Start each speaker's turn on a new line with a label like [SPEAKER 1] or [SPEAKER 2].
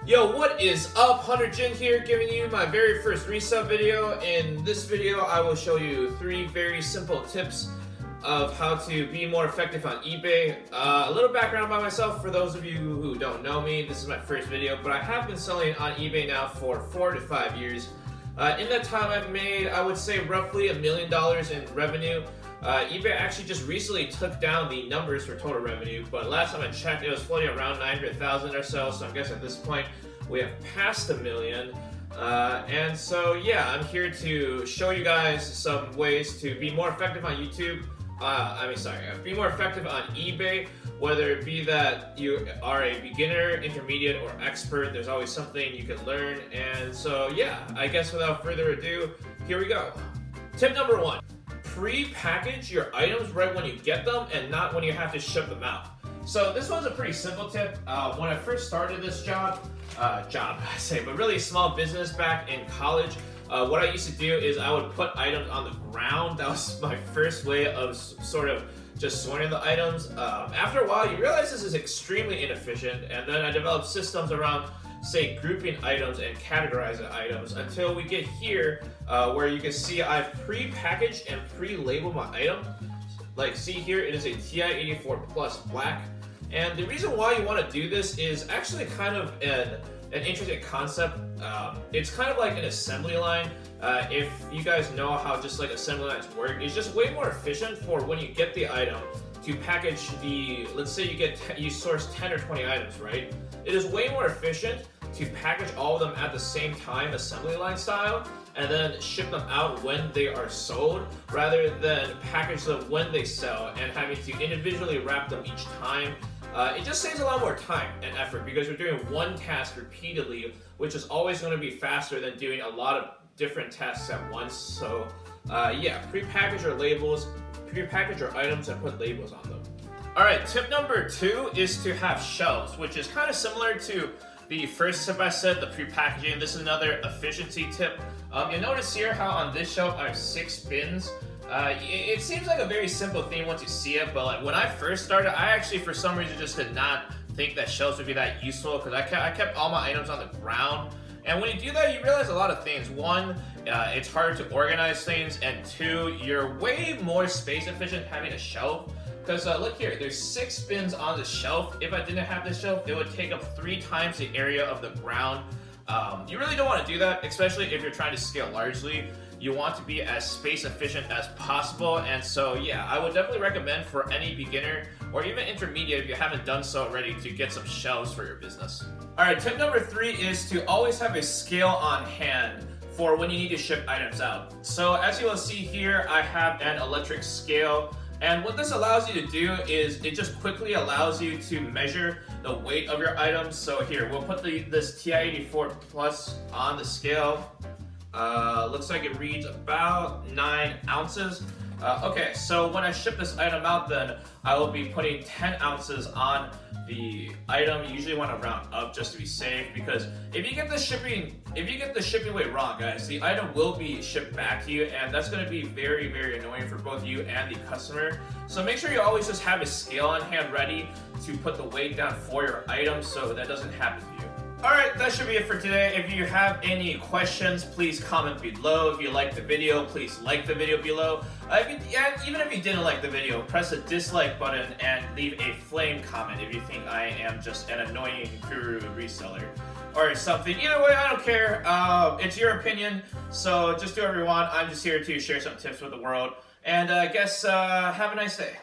[SPEAKER 1] Yo, what is up? Hunter Jin here, giving you my very first resale video. In this video, I will show you 3 very simple tips of how to be more effective on eBay. A little background about myself for those of you who don't know me. This is my first video, but I have been selling on eBay now for 4 to 5 years. In that time, I've made, I would say, roughly $1 million in revenue. eBay actually just recently took down the numbers for total revenue, but last time I checked, it was floating around 900,000 or so. So I guess at this point, we have passed $1 million. And so, yeah, I'm here to show you guys some ways to be more effective on YouTube. Be more effective on eBay, whether it be that you are a beginner, intermediate, or expert. There's always something you can learn. And so, yeah, I guess without further ado, here we go. Tip number 1. Pre-package your items right when you get them and not when you have to ship them out. So this one's a pretty simple tip. When I first started this but really a small business back in college, what I used to do is I would put items on the ground. That was my first way of sort of just sorting the items. After a while, you realize this is extremely inefficient, and then I developed systems around, say, grouping items and categorizing items until we get here where you can see I've pre-packaged and pre-labeled my item. Like, see here, it is a TI-84 Plus Black. And the reason why you want to do this is actually kind of an interesting concept. It's kind of like an assembly line. If you guys know how just like assembly lines work, it's just way more efficient for when you get the item to package the, let's say you source 10 or 20 items, right? It is way more efficient to package all of them at the same time, assembly line style, and then ship them out when they are sold, rather than package them when they sell and having to individually wrap them each time. It just saves a lot more time and effort because you're doing one task repeatedly, which is always going to be faster than doing a lot of different tasks at once. So yeah, pre-package your items and put labels on them. Alright, tip number 2 is to have shelves, which is kind of similar to the first tip I said, the pre-packaging. This is another efficiency tip. You'll notice here how on this shelf I have 6 bins. It seems like a very simple thing once you see it, but like when I first started, I actually for some reason just did not think that shelves would be that useful because I kept all my items on the ground. And when you do that, you realize a lot of things. 1, it's harder to organize things, and 2, you're way more space efficient having a shelf. Because look here, there's 6 bins on the shelf. If I didn't have this shelf, it would take up 3 times the area of the ground. You really don't want to do that, especially if you're trying to scale largely. You want to be as space efficient as possible, and so yeah, I would definitely recommend for any beginner or even intermediate, if you haven't done so already, to get some shelves for your business. Alright, tip number 3 is to always have a scale on hand for when you need to ship items out. So as you will see here, I have an electric scale. And what this allows you to do is it just quickly allows you to measure the weight of your items. So here, we'll put this TI-84 Plus on the scale. Looks like it reads about 9 ounces. Okay, so when I ship this item out, then I will be putting 10 ounces on the item. You usually want to round up just to be safe, because if you get the shipping weight wrong, guys, the item will be shipped back to you, and that's going to be very, very annoying for both you and the customer. So make sure you always just have a scale on hand ready to put the weight down for your item so that doesn't happen to you. Alright, that should be it for today. If you have any questions, please comment below. If you liked the video, please like the video below. Even if you didn't like the video, press the dislike button and leave a flame comment if you think I am just an annoying guru reseller or something. Either way, I don't care. It's your opinion, so just do whatever you want. I'm just here to share some tips with the world. And I guess have a nice day.